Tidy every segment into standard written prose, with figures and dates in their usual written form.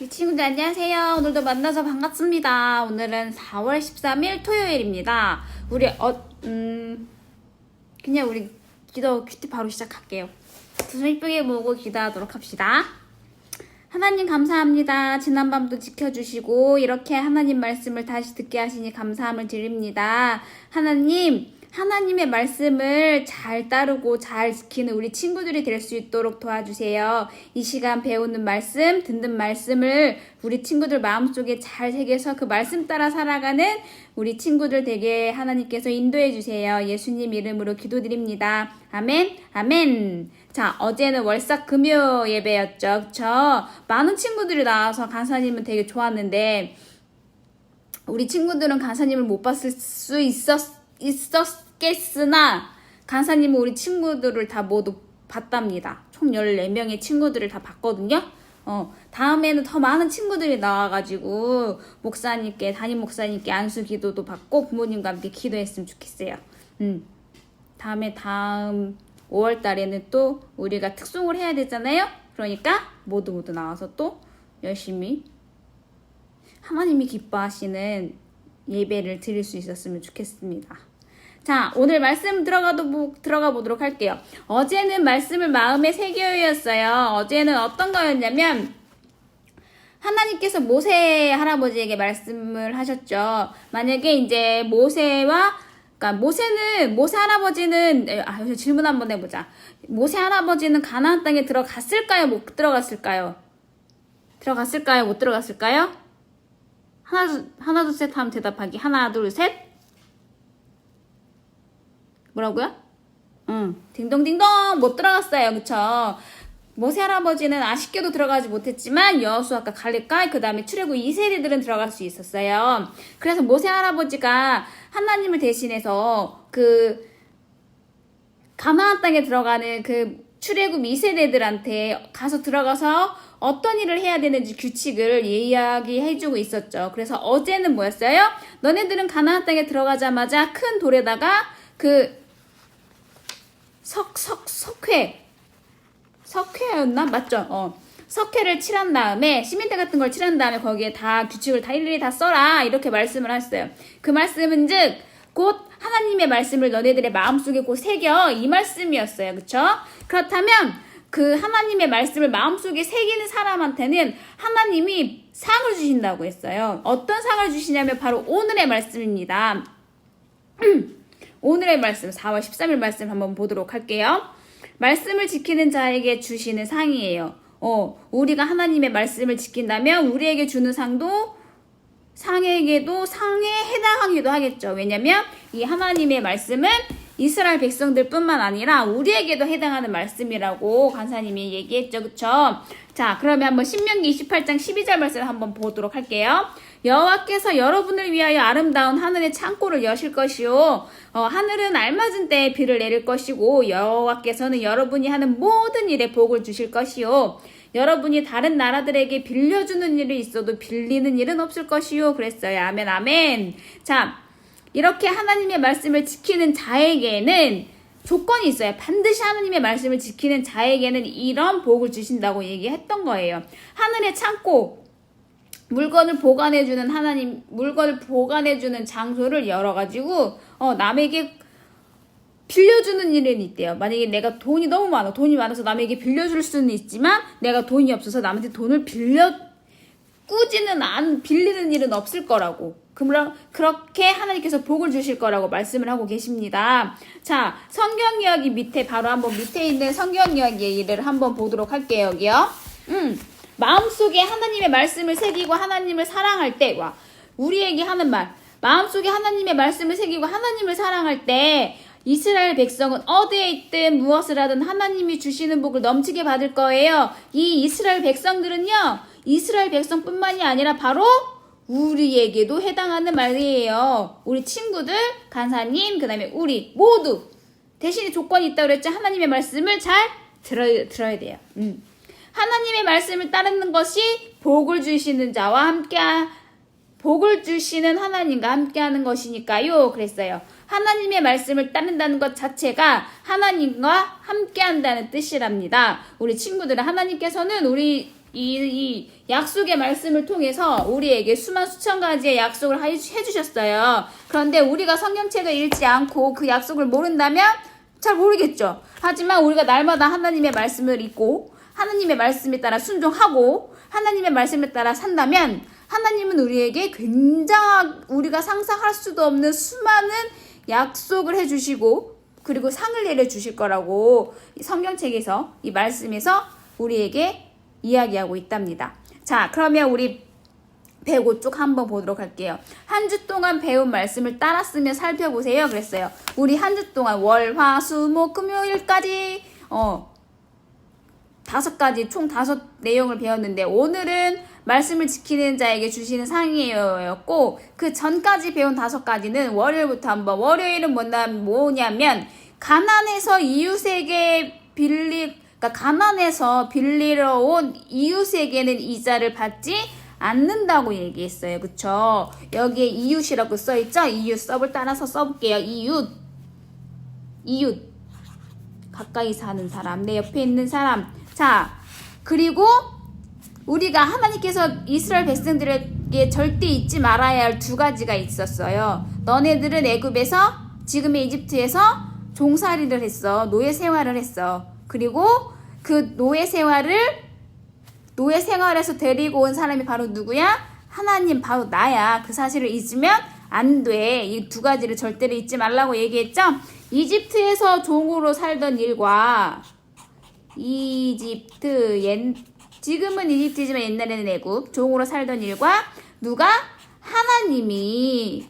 친구들 안녕하세요. 오늘도 만나서 반갑습니다. 오늘은 4월 13일 토요일입니다. 그냥 우리 기도 큐티 바로 시작할게요. 두 손 이쁘게 모으고 기도하도록 합시다. 하나님 감사합니다. 지난밤도 지켜주시고 이렇게 하나님 말씀을 다시 듣게 하시니 감사함을 드립니다. 하나님의 말씀을 잘 따르고 잘 지키는 우리 친구들이 될 수 있도록 도와주세요. 이 시간 배우는 말씀, 듣는 말씀을 우리 친구들 마음속에 잘 새겨서 그 말씀 따라 살아가는 우리 친구들 되게 하나님께서 인도해 주세요. 예수님 이름으로 기도드립니다. 아멘, 아멘. 자, 어제는 월삭 금요 예배였죠. 그쵸? 많은 친구들이 나와서 간사님은 되게 좋았는데 우리 친구들은 간사님을 못 봤을 수 있었겠으나 간사님은 우리 친구들을 다 모두 봤답니다. 총 14명의 친구들을 다 봤거든요. 다음에는 더 많은 친구들이 나와가지고 담임 목사님께 안수 기도도 받고 부모님과 함께 기도했으면 좋겠어요. 다음 5월 달에는 또 우리가 특송을 해야 되잖아요. 그러니까 모두 나와서 또 열심히 하나님이 기뻐하시는 예배를 드릴 수 있었으면 좋겠습니다. 자, 오늘 말씀 들어가 보도록 할게요. 어제는 말씀을 마음에 새겨였어요. 어제는 어떤 거였냐면 하나님께서 모세 할아버지에게 말씀을 하셨죠. 만약에 이제 모세 할아버지는 질문 한번 해보자. 모세 할아버지는 가나안 땅에 들어갔을까요? 못 들어갔을까요? 들어갔을까요? 못 들어갔을까요? 하나 둘 셋 하면 대답하기. 하나 둘 셋. 뭐라고요? 딩동딩동 못 들어갔어요. 그쵸? 모세 할아버지는 아쉽게도 들어가지 못했지만 여호수아과 갈렙과 그 다음에 출애굽 2세대들은 들어갈 수 있었어요. 그래서 모세 할아버지가 하나님을 대신해서 그 가나안 땅에 들어가는 그 출애굽 2세대들한테 들어가서 어떤 일을 해야 되는지 규칙을 이야기해주고 있었죠. 그래서 어제는 뭐였어요? 너네들은 가나안 땅에 들어가자마자 큰 돌에다가 그 석회였나? 맞죠? 석회를 칠한 다음에 시멘트 같은 걸 칠한 다음에 거기에 다 규칙을 다 일일이 다 써라 이렇게 말씀을 하셨어요. 그 말씀은 즉 곧 하나님의 말씀을 너네들의 마음속에 곧 새겨 이 말씀이었어요. 그쵸? 그렇다면 그 하나님의 말씀을 마음속에 새기는 사람한테는 하나님이 상을 주신다고 했어요. 어떤 상을 주시냐면 바로 오늘의 말씀입니다. 오늘의 말씀 4월 13일 말씀 한번 보도록 할게요. 말씀을 지키는 자에게 주시는 상이에요. 우리가 하나님의 말씀을 지킨다면 우리에게 주는 상에게도 상에 해당하기도 하겠죠. 왜냐면 이 하나님의 말씀은 이스라엘 백성들 뿐만 아니라 우리에게도 해당하는 말씀이라고 간사님이 얘기했죠. 그쵸? 자, 그러면 한번 신명기 28장 12절 말씀 한번 보도록 할게요. 여호와께서 여러분을 위하여 아름다운 하늘의 창고를 여실 것이요. 하늘은 알맞은 때에 비를 내릴 것이고 여호와께서는 여러분이 하는 모든 일에 복을 주실 것이요. 여러분이 다른 나라들에게 빌려주는 일이 있어도 빌리는 일은 없을 것이요. 그랬어요. 아멘, 아멘. 자, 이렇게 하나님의 말씀을 지키는 자에게는 조건이 있어요. 반드시 하나님의 말씀을 지키는 자에게는 이런 복을 주신다고 얘기했던 거예요. 하늘의 창고, 물건을 보관해주는 장소를 열어가지고, 남에게 빌려주는 일은 있대요. 만약에 내가 돈이 너무 많아서 남에게 빌려줄 수는 있지만, 내가 돈이 없어서 남한테 돈을 빌리는 일은 없을 거라고. 그렇게 하나님께서 복을 주실 거라고 말씀을 하고 계십니다. 자, 성경 이야기 밑에 있는 성경 이야기 얘기를 한번 보도록 할게요. 여기요. 마음속에 하나님의 말씀을 새기고 하나님을 사랑할 때, 우리에게 하는 말. 마음속에 하나님의 말씀을 새기고 하나님을 사랑할 때 이스라엘 백성은 어디에 있든 무엇을 하든 하나님이 주시는 복을 넘치게 받을 거예요. 이 이스라엘 백성들은요, 이스라엘 백성뿐만이 아니라 바로 우리에게도 해당하는 말이에요. 우리 친구들, 간사님, 그 다음에 우리 모두 대신에 조건이 있다고 그랬죠. 하나님의 말씀을 잘 들어야 돼요. 하나님의 말씀을 따르는 것이 복을 주시는 하나님과 함께하는 것이니까요. 그랬어요. 하나님의 말씀을 따른다는 것 자체가 하나님과 함께한다는 뜻이랍니다. 우리 친구들은 하나님께서는 우리 이 약속의 말씀을 통해서 우리에게 수만 수천 가지의 약속을 해주셨어요. 그런데 우리가 성경책을 읽지 않고 그 약속을 모른다면 잘 모르겠죠. 하지만 우리가 날마다 하나님의 말씀을 읽고 하나님의 말씀에 따라 순종하고 하나님의 말씀에 따라 산다면 하나님은 우리에게 굉장히 우리가 상상할 수도 없는 수많은 약속을 해주시고 그리고 상을 내려주실 거라고 성경책에서 이 말씀에서 우리에게 이야기하고 있답니다. 자, 그러면 우리 105쪽 한번 보도록 할게요. 한 주 동안 배운 말씀을 따라 쓰며 살펴보세요. 그랬어요. 우리 한 주 동안 월, 화, 수, 목, 금요일까지 5가지 총 5 내용을 배웠는데 오늘은 말씀을 지키는 자에게 주시는 상이었고 그 전까지 배운 5가지는 월요일부터 한번 월요일은 뭐냐면 가난해서 이웃에게 가난해서 빌리러 온 이웃에게는 이자를 받지 않는다고 얘기했어요. 그쵸? 여기에 이웃이라고 써있죠? 이웃 섭을 따라서 써볼게요. 이웃. 가까이 사는 사람, 내 옆에 있는 사람. 자, 그리고 우리가 하나님께서 이스라엘 백성들에게 절대 잊지 말아야 할 2가지가 있었어요. 너네들은 애굽에서 지금의 이집트에서 종살이를 했어. 노예 생활을 했어. 그리고 그 노예 생활에서 데리고 온 사람이 바로 누구야? 하나님, 바로 나야. 그 사실을 잊으면 안 돼. 이 2가지를 절대로 잊지 말라고 얘기했죠? 이집트에서 종으로 살던 일과 지금은 이집트지만 옛날에는 애굽 종으로 살던 일과 누가? 하나님이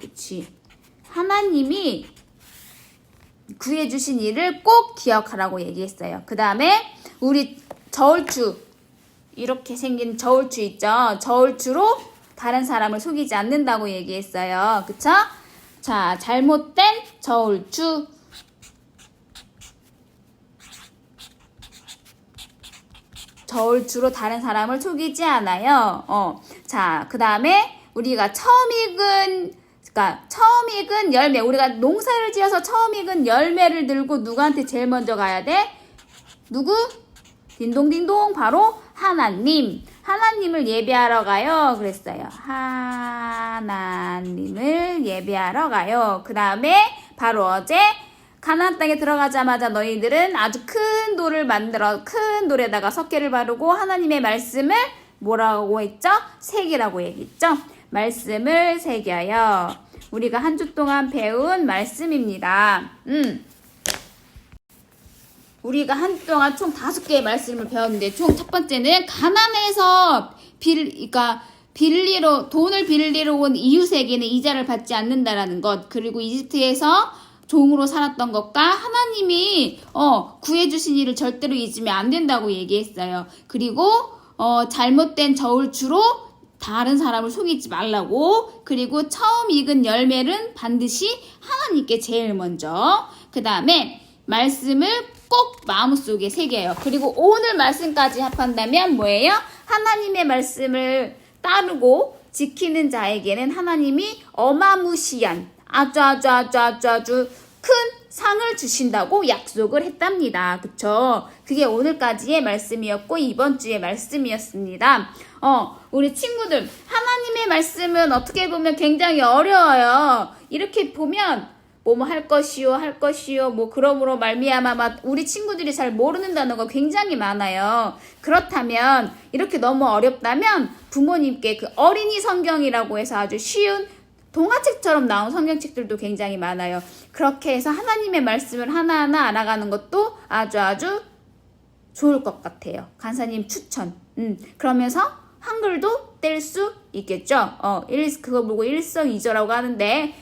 구해주신 일을 꼭 기억하라고 얘기했어요. 그 다음에 우리 저울추 이렇게 생긴 저울추 있죠? 저울추로 다른 사람을 속이지 않는다고 얘기했어요. 그쵸? 자, 잘못된 저울추로 다른 사람을 속이지 않아요. 자, 그 다음에 우리가 처음 익은 열매, 우리가 농사를 지어서 처음 익은 열매를 들고 누구한테 제일 먼저 가야 돼? 누구? 딩동딩동, 바로 하나님을 예배하러 가요. 그랬어요. 하나님을 예배하러 가요. 그 다음에 바로 어제 가나안 땅에 들어가자마자 너희들은 아주 큰 돌을 만들어 큰 돌에다가 석회를 바르고 하나님의 말씀을 뭐라고 했죠? 새기라고 얘기했죠? 말씀을 새겨요. 우리가 한 주 동안 배운 말씀입니다. 우리가 한 주 동안 총 5개의 말씀을 배웠는데 총 첫 번째는 가난해서 돈을 빌리러 온 이웃에게는 이자를 받지 않는다라는 것, 그리고 이집트에서 종으로 살았던 것과 하나님이 구해주신 일을 절대로 잊으면 안 된다고 얘기했어요. 그리고 잘못된 저울추로 다른 사람을 속이지 말라고. 그리고 처음 익은 열매는 반드시 하나님께 제일 먼저. 그 다음에 말씀을 꼭 마음속에 새겨요. 그리고 오늘 말씀까지 합한다면 뭐예요? 하나님의 말씀을 따르고 지키는 자에게는 하나님이 어마무시한 아주 큰 상을 주신다고 약속을 했답니다. 그쵸? 그게 오늘까지의 말씀이었고 이번 주의 말씀이었습니다. 우리 친구들, 하나님의 말씀은 어떻게 보면 굉장히 어려워요. 이렇게 보면 뭐뭐 할 것이요 뭐 그러므로 말미암아 우리 친구들이 잘 모르는 단어가 굉장히 많아요. 그렇다면 이렇게 너무 어렵다면 부모님께 그 어린이 성경이라고 해서 아주 쉬운 동화책처럼 나온 성경책들도 굉장히 많아요. 그렇게 해서 하나님의 말씀을 하나하나 알아가는 것도 아주 좋을 것 같아요. 간사님 추천. 그러면서 한글도 뗄 수 있겠죠. 그거 보고 일석이조라고 하는데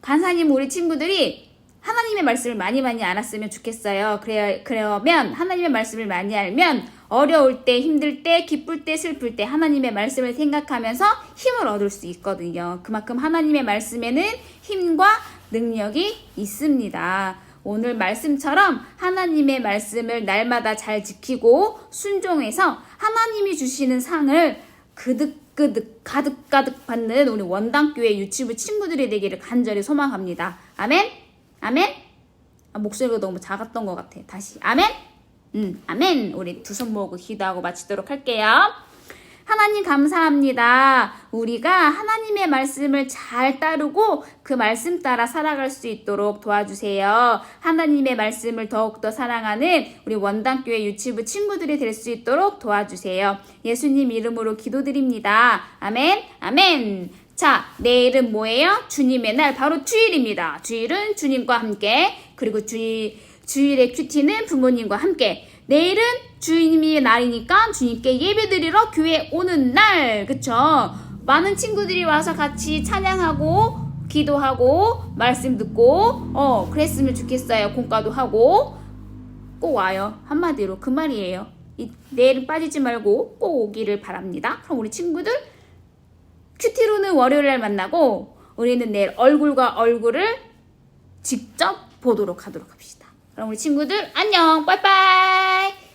간사님 우리 친구들이 하나님의 말씀을 많이 알았으면 좋겠어요. 그러면 하나님의 말씀을 많이 알면 어려울 때, 힘들 때, 기쁠 때, 슬플 때 하나님의 말씀을 생각하면서 힘을 얻을 수 있거든요. 그만큼 하나님의 말씀에는 힘과 능력이 있습니다. 오늘 말씀처럼 하나님의 말씀을 날마다 잘 지키고 순종해서 하나님이 주시는 상을 가득 받는 우리 원당교회 유치부 친구들이 되기를 간절히 소망합니다. 아멘? 목소리가 너무 작았던 것 같아. 다시 아멘? 아멘. 우리 두 손 모으고 기도하고 마치도록 할게요. 하나님 감사합니다. 우리가 하나님의 말씀을 잘 따르고 그 말씀 따라 살아갈 수 있도록 도와주세요. 하나님의 말씀을 더욱더 사랑하는 우리 원당교회 유치부 친구들이 될 수 있도록 도와주세요. 예수님 이름으로 기도드립니다. 아멘, 아멘. 자, 내일은 뭐예요? 주님의 날, 바로 주일입니다. 주일은 주님과 함께, 그리고 주일의 큐티는 부모님과 함께. 내일은 주님의 날이니까 주님께 예배드리러 교회 오는 날, 그쵸? 많은 친구들이 와서 같이 찬양하고 기도하고 말씀 듣고 그랬으면 좋겠어요. 공과도 하고 꼭 와요. 한마디로 그 말이에요. 내일은 빠지지 말고 꼭 오기를 바랍니다. 그럼 우리 친구들 큐티로는 월요일날 만나고 우리는 내일 얼굴과 얼굴을 직접 보도록 하도록 합시다. 그럼 우리 친구들 안녕, 빠이빠이.